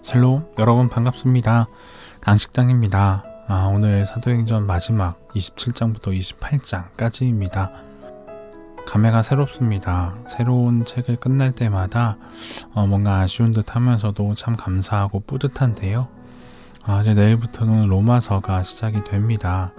샬롬, 여러분 반갑습니다. 강식당입니다. 오늘 사도행전 마지막 27장부터 28장까지입니다. 감회가 새롭습니다. 새로운 책을 끝날 때마다 뭔가 아쉬운 듯 하면서도 참 감사하고 뿌듯한데요. 이제 내일부터는 로마서가 시작이 됩니다.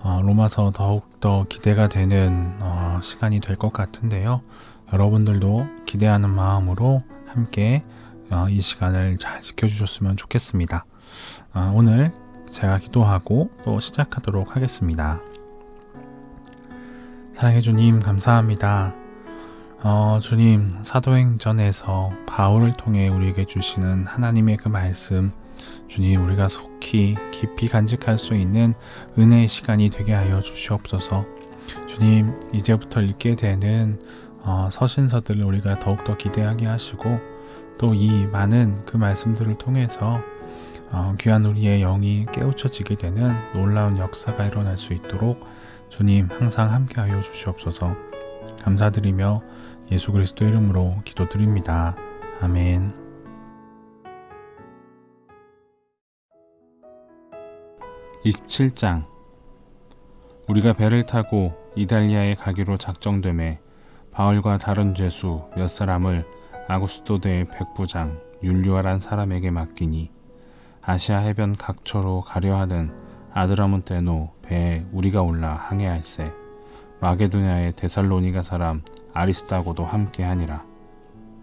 로마서 더욱더 기대가 되는 시간이 될 것 같은데요. 여러분들도 기대하는 마음으로 함께 이 시간을 잘 지켜주셨으면 좋겠습니다. 오늘 제가 기도하고 또 시작하도록 하겠습니다. 사랑해 주님 감사합니다. 주님, 사도행전에서 바울을 통해 우리에게 주시는 하나님의 그 말씀, 주님, 우리가 속히 깊이 간직할 수 있는 은혜의 시간이 되게 하여 주시옵소서. 주님, 이제부터 읽게 되는 서신서들을 우리가 더욱더 기대하게 하시고, 또 이 많은 그 말씀들을 통해서 귀한 우리의 영이 깨우쳐지게 되는 놀라운 역사가 일어날 수 있도록 주님 항상 함께하여 주시옵소서. 감사드리며 예수 그리스도 이름으로 기도드립니다. 아멘. (27장) 우리가 배를 타고 이달리아에 가기로 작정되매 바울과 다른 죄수 몇 사람을 아구스도대의 백부장 율리아란 사람에게 맡기니 아시아 해변 각처로 가려 하는 아드라문테노 배에 우리가 올라 항해할세. 마게도냐의 데살로니가 사람 아리스다고도 함께하니라.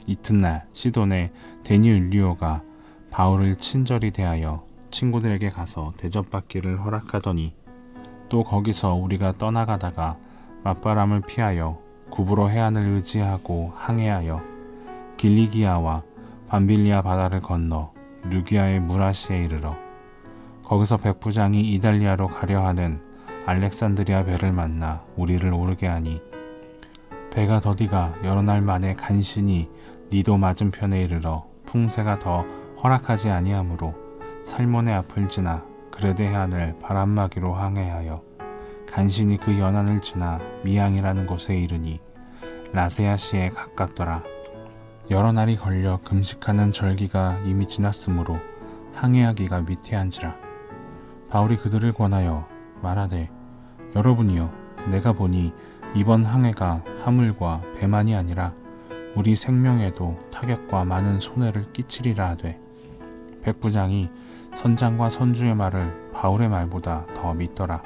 이튿날 시돈의 데니 율리오가 바울을 친절히 대하여 친구들에게 가서 대접받기를 허락하더니, 또 거기서 우리가 떠나가다가 맞바람을 피하여 구브로 해안을 의지하고 항해하여 길리기아와 밤빌리아 바다를 건너 루기아의 무라시에 이르러 거기서 백부장이 이달리아로 가려 하는 알렉산드리아 배를 만나 우리를 오르게 하니, 배가 더디가 여러 날 만에 간신히 니도 맞은편에 이르러 풍세가 더 허락하지 아니하므로 살몬의 앞을 지나 그레데 해안을 바람막이로 항해하여 간신히 그 연안을 지나 미앙이라는 곳에 이르니 라세아시에 가깝더라. 여러 날이 걸려 금식하는 절기가 이미 지났으므로 항해하기가 미태한지라. 바울이 그들을 권하여 말하되, 여러분이여, 내가 보니 이번 항해가 화물과 배만이 아니라 우리 생명에도 타격과 많은 손해를 끼치리라 하되, 백부장이 선장과 선주의 말을 바울의 말보다 더 믿더라.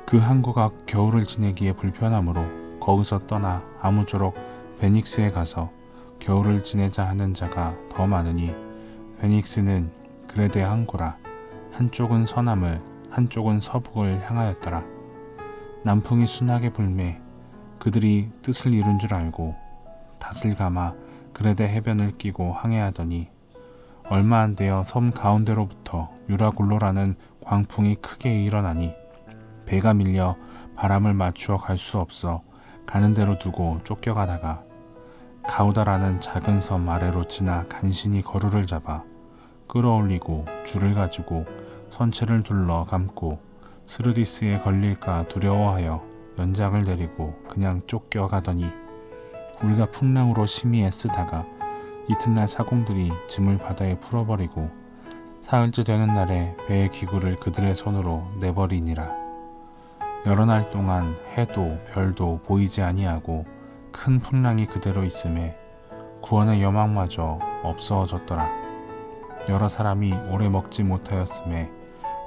그 항구가 겨울을 지내기에 불편하므로 거기서 떠나 아무쪼록 베닉스에 가서 겨울을 지내자 하는 자가 더 많으니, 베닉스는 그레데 항구라. 한쪽은 서남을 한쪽은 서북을 향하였더라. 남풍이 순하게 불매 그들이 뜻을 이룬 줄 알고 닷을 감아 그레데 해변을 끼고 항해하더니, 얼마 안 되어 섬 가운데로부터 유라굴로라는 광풍이 크게 일어나니 배가 밀려 바람을 맞추어 갈 수 없어 가는 대로 두고 쫓겨가다가 가우다라는 작은 섬 아래로 지나 간신히 거루를 잡아 끌어올리고 줄을 가지고 선체를 둘러 감고 스르디스에 걸릴까 두려워하여 연장을 내리고 그냥 쫓겨가더니, 우리가 풍랑으로 심히 애쓰다가 이튿날 사공들이 짐을 바다에 풀어버리고 사흘째 되는 날에 배의 기구를 그들의 손으로 내버리니라. 여러 날 동안 해도 별도 보이지 아니하고 큰 풍랑이 그대로 있음에 구원의 여망마저 없어졌더라. 여러 사람이 오래 먹지 못하였음에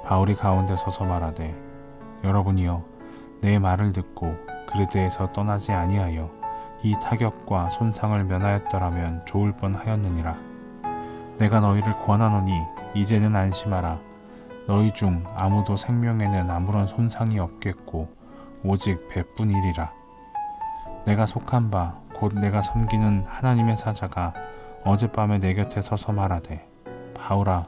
바울이 가운데 서서 말하되, 여러분이여, 내 말을 듣고 그레데에서 떠나지 아니하여 이 타격과 손상을 면하였더라면 좋을 뻔하였느니라. 내가 너희를 권하노니 이제는 안심하라. 너희 중 아무도 생명에는 아무런 손상이 없겠고 오직 배뿐이리라. 내가 속한 바 곧 내가 섬기는 하나님의 사자가 어젯밤에 내 곁에 서서 말하되, 바울아,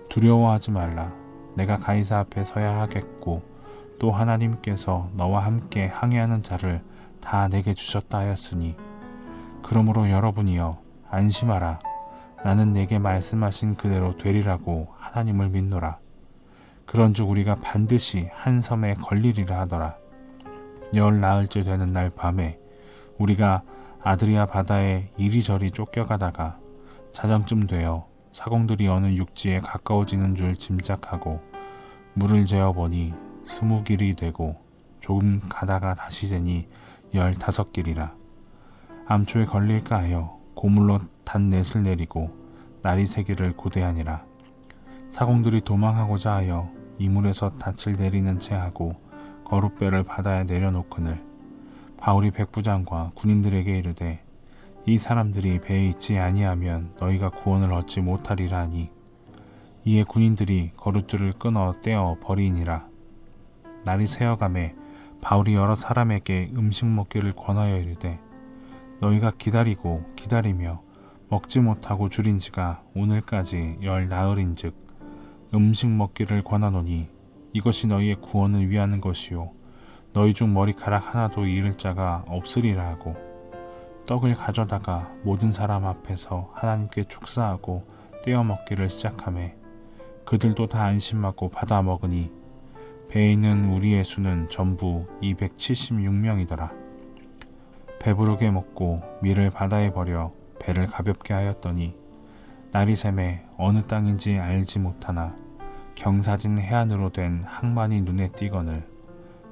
두려워하지 말라. 내가 가이사 앞에 서야 하겠고 또 하나님께서 너와 함께 항해하는 자를 다 내게 주셨다 하였으니, 그러므로 여러분이여 안심하라. 나는 내게 말씀하신 그대로 되리라고 하나님을 믿노라. 그런즉 우리가 반드시 한 섬에 걸리리라 하더라. 열 나흘째 되는 날 밤에 우리가 아드리아 바다에 이리저리 쫓겨가다가 자정쯤 되어 사공들이 어느 육지에 가까워지는 줄 짐작하고 물을 재어보니 20길이 되고 조금 가다가 다시 재니 15길이라. 암초에 걸릴까 하여 고물로 단넷을 내리고 날이 새기를 고대하니라. 사공들이 도망하고자 하여 이물에서 닻을 내리는 채 하고 거룻배를 바다에 내려놓거늘 바울이 백부장과 군인들에게 이르되 이 사람들이 배에 있지 아니하면 너희가 구원을 얻지 못하리라 하니 이에 군인들이 거룻줄을 끊어 떼어 버리니라. 날이 새어가매 바울이 여러 사람에게 음식 먹기를 권하여 이르되 너희가 기다리고 기다리며 먹지 못하고 줄인 지가 오늘까지 10나흘인즉 음식 먹기를 권하노니 이것이 너희의 구원을 위하는 것이요 너희 중 머리카락 하나도 잃을 자가 없으리라 하고 떡을 가져다가 모든 사람 앞에서 하나님께 축사하고 떼어 먹기를 시작하매 그들도 다 안심하고 받아 먹으니 배에 있는 우리의 수는 전부 276명이더라. 배부르게 먹고 밀을 바다에 버려 배를 가볍게 하였더니 날이 새매 어느 땅인지 알지 못하나 경사진 해안으로 된 항만이 눈에 띄거늘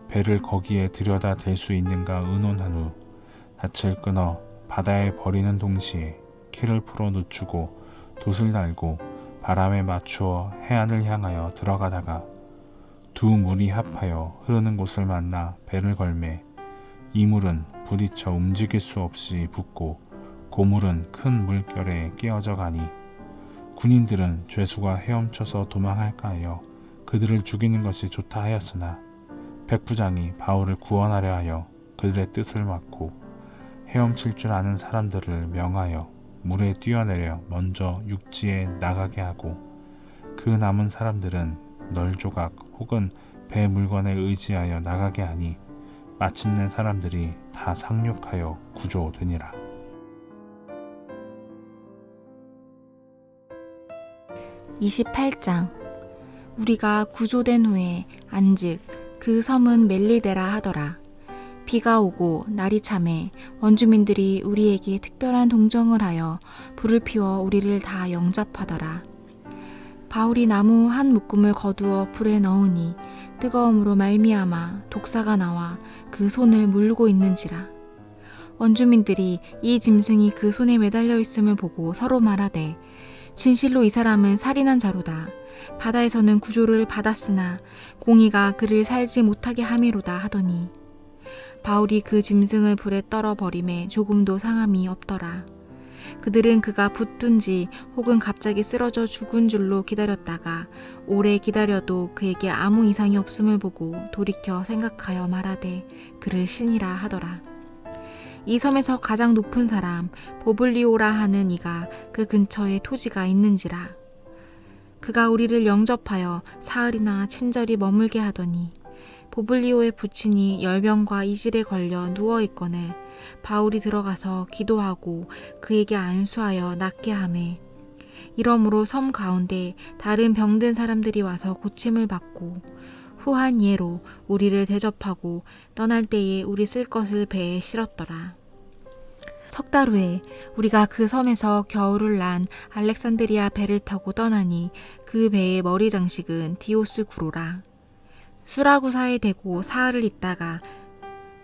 배를 거기에 들여다 댈 수 있는가 의논한 후 닻을 끊어 바다에 버리는 동시에 키를 풀어 늦추고 돛을 달고 바람에 맞추어 해안을 향하여 들어가다가 두 물이 합하여 흐르는 곳을 만나 배를 걸매 이 물은 부딪혀 움직일 수 없이 붓고 고물은 큰 물결에 깨어져 가니 군인들은 죄수가 헤엄쳐서 도망할까 하여 그들을 죽이는 것이 좋다 하였으나 백부장이 바울을 구원하려 하여 그들의 뜻을 막고 헤엄칠 줄 아는 사람들을 명하여 물에 뛰어내려 먼저 육지에 나가게 하고 그 남은 사람들은 널조각 혹은 배 물건에 의지하여 나가게 하니 마침내 사람들이 다 상륙하여 구조되니라. 28장. 우리가 구조된 후에 안즉 그 섬은 멜리데라 하더라. 비가 오고 날이 참해 원주민들이 우리에게 특별한 동정을 하여 불을 피워 우리를 다 영접하더라. 바울이 나무 한 묶음을 거두어 불에 넣으니 뜨거움으로 말미암아 독사가 나와 그 손을 물고 있는지라. 원주민들이 이 짐승이 그 손에 매달려 있음을 보고 서로 말하되 진실로 이 사람은 살인한 자로다. 바다에서는 구조를 받았으나 공의가 그를 살지 못하게 함이로다 하더니 바울이 그 짐승을 불에 떨어 버림에 조금도 상함이 없더라. 그들은 그가 붙든지 혹은 갑자기 쓰러져 죽은 줄로 기다렸다가 오래 기다려도 그에게 아무 이상이 없음을 보고 돌이켜 생각하여 말하되 그를 신이라 하더라. 이 섬에서 가장 높은 사람 보블리오라 하는 이가 그 근처에 토지가 있는지라. 그가 우리를 영접하여 사흘이나 친절히 머물게 하더니 보블리오의 부친이 열병과 이질에 걸려 누워있거늘 바울이 들어가서 기도하고 그에게 안수하여 낫게 하매 이러므로 섬 가운데 다른 병든 사람들이 와서 고침을 받고 후한 예로 우리를 대접하고 떠날 때에 우리 쓸 것을 배에 실었더라. 석 달 후에 우리가 그 섬에서 겨울을 난 알렉산드리아 배를 타고 떠나니 그 배의 머리 장식은 디오스 구로라. 수라구사에 대고 사흘을 있다가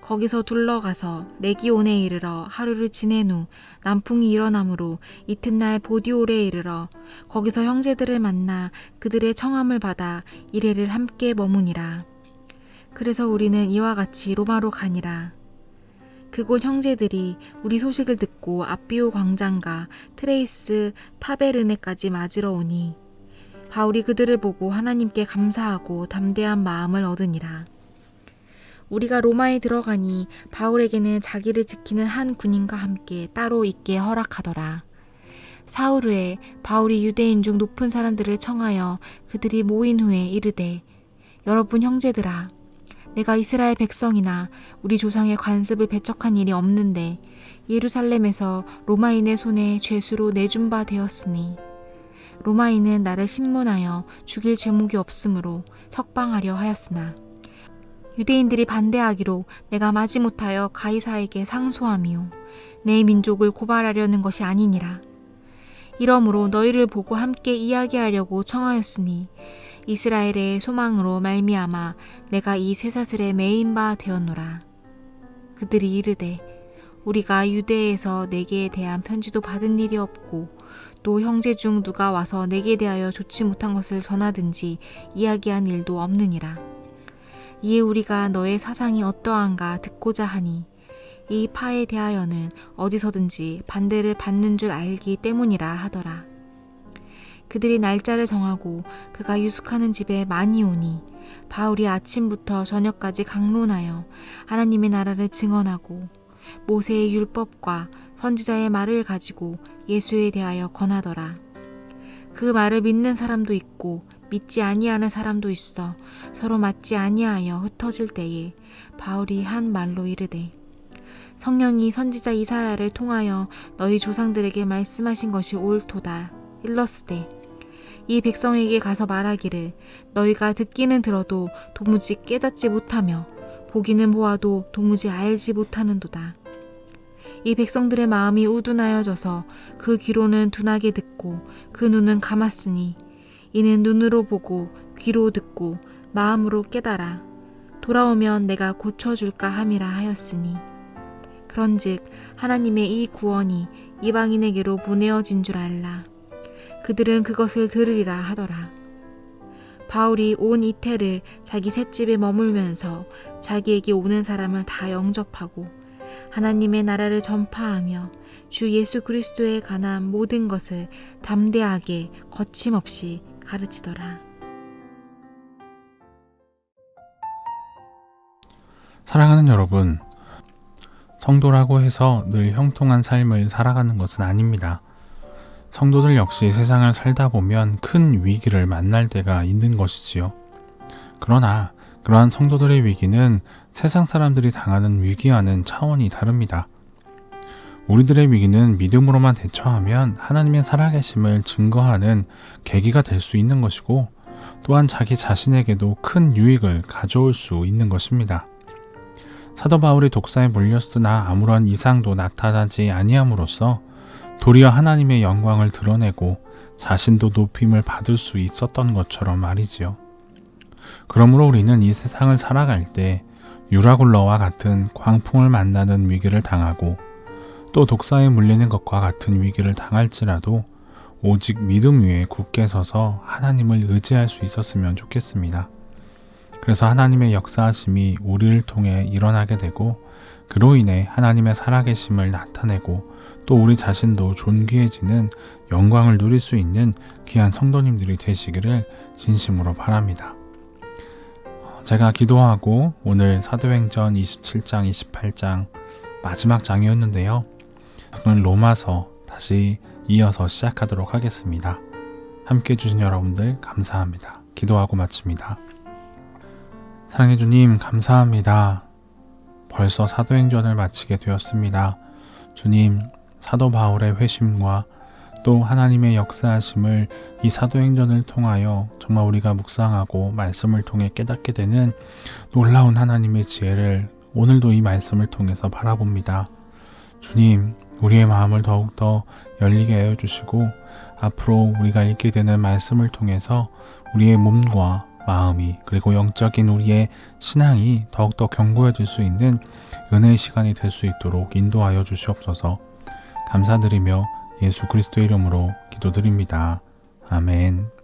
거기서 둘러가서 레기온에 이르러 하루를 지낸 후 남풍이 일어나므로 이튿날 보디올에 이르러 거기서 형제들을 만나 그들의 청함을 받아 이레를 함께 머무니라. 그래서 우리는 이와 같이 로마로 가니라. 그곳 형제들이 우리 소식을 듣고 앞비오 광장과 트레이스 타베르네까지 맞으러 오니 바울이 그들을 보고 하나님께 감사하고 담대한 마음을 얻으니라. 우리가 로마에 들어가니 바울에게는 자기를 지키는 한 군인과 함께 따로 있게 허락하더라. 사흘 후에 바울이 유대인 중 높은 사람들을 청하여 그들이 모인 후에 이르되 여러분 형제들아, 내가 이스라엘 백성이나 우리 조상의 관습을 배척한 일이 없는데 예루살렘에서 로마인의 손에 죄수로 내준 바 되었으니 로마인은 나를 신문하여 죽일 죄목이 없으므로 석방하려 하였으나 유대인들이 반대하기로 내가 마지못하여 가이사에게 상소함이요 내 민족을 고발하려는 것이 아니니라. 이러므로 너희를 보고 함께 이야기하려고 청하였으니 이스라엘의 소망으로 말미암아 내가 이 쇠사슬에 매인 바 되었노라. 그들이 이르되 우리가 유대에서 내게 대한 편지도 받은 일이 없고 또 형제 중 누가 와서 내게 대하여 좋지 못한 것을 전하든지 이야기한 일도 없느니라. 이에 우리가 너의 사상이 어떠한가 듣고자 하니 이 파에 대하여는 어디서든지 반대를 받는 줄 알기 때문이라 하더라. 그들이 날짜를 정하고 그가 유숙하는 집에 많이 오니 바울이 아침부터 저녁까지 강론하여 하나님의 나라를 증언하고 모세의 율법과 선지자의 말을 가지고 예수에 대하여 권하더라. 그 말을 믿는 사람도 있고 믿지 아니하는 사람도 있어 서로 맞지 아니하여 흩어질 때에 바울이 한 말로 이르되 성령이 선지자 이사야를 통하여 너희 조상들에게 말씀하신 것이 옳도다 일렀으되 이 백성에게 가서 말하기를 너희가 듣기는 들어도 도무지 깨닫지 못하며 보기는 보아도 도무지 알지 못하는도다. 이 백성들의 마음이 우둔하여져서 그 귀로는 둔하게 듣고 그 눈은 감았으니 이는 눈으로 보고 귀로 듣고 마음으로 깨달아 돌아오면 내가 고쳐줄까 함이라 하였으니 그런즉 하나님의 이 구원이 이방인에게로 보내어진 줄 알라. 그들은 그것을 들으리라 하더라. 바울이 온 이태를 자기 셋집에 머물면서 자기에게 오는 사람을 다 영접하고 하나님의 나라를 전파하며 주 예수 그리스도에 관한 모든 것을 담대하게 거침없이 가르치더라. 사랑하는 여러분, 성도라고 해서 늘 형통한 삶을 살아가는 것은 아닙니다. 성도들 역시 세상을 살다 보면 큰 위기를 만날 때가 있는 것이지요. 그러나 그러한 성도들의 위기는 세상 사람들이 당하는 위기와는 차원이 다릅니다. 우리들의 위기는 믿음으로만 대처하면 하나님의 살아계심을 증거하는 계기가 될 수 있는 것이고 또한 자기 자신에게도 큰 유익을 가져올 수 있는 것입니다. 사도 바울이 독사에 몰렸으나 아무런 이상도 나타나지 아니함으로써 도리어 하나님의 영광을 드러내고 자신도 높임을 받을 수 있었던 것처럼 말이지요. 그러므로 우리는 이 세상을 살아갈 때 유라굴러와 같은 광풍을 만나는 위기를 당하고 또 독사에 물리는 것과 같은 위기를 당할지라도 오직 믿음 위에 굳게 서서 하나님을 의지할 수 있었으면 좋겠습니다. 그래서 하나님의 역사하심이 우리를 통해 일어나게 되고 그로 인해 하나님의 살아계심을 나타내고 또 우리 자신도 존귀해지는 영광을 누릴 수 있는 귀한 성도님들이 되시기를 진심으로 바랍니다. 제가 기도하고 오늘 사도행전 27장, 28장 마지막 장이었는데요. 저는 로마서 다시 이어서 시작하도록 하겠습니다. 함께 해주신 여러분들 감사합니다. 기도하고 마칩니다. 사랑해 주님 감사합니다. 벌써 사도행전을 마치게 되었습니다. 주님, 사도 바울의 회심과 또 하나님의 역사하심을 이 사도행전을 통하여 정말 우리가 묵상하고 말씀을 통해 깨닫게 되는 놀라운 하나님의 지혜를 오늘도 이 말씀을 통해서 바라봅니다. 주님, 우리의 마음을 더욱더 열리게 하여 주시고 앞으로 우리가 읽게 되는 말씀을 통해서 우리의 몸과 마음이 그리고 영적인 우리의 신앙이 더욱더 견고해질 수 있는 은혜의 시간이 될 수 있도록 인도하여 주시옵소서. 감사드리며 예수 그리스도의 이름으로 기도드립니다. 아멘.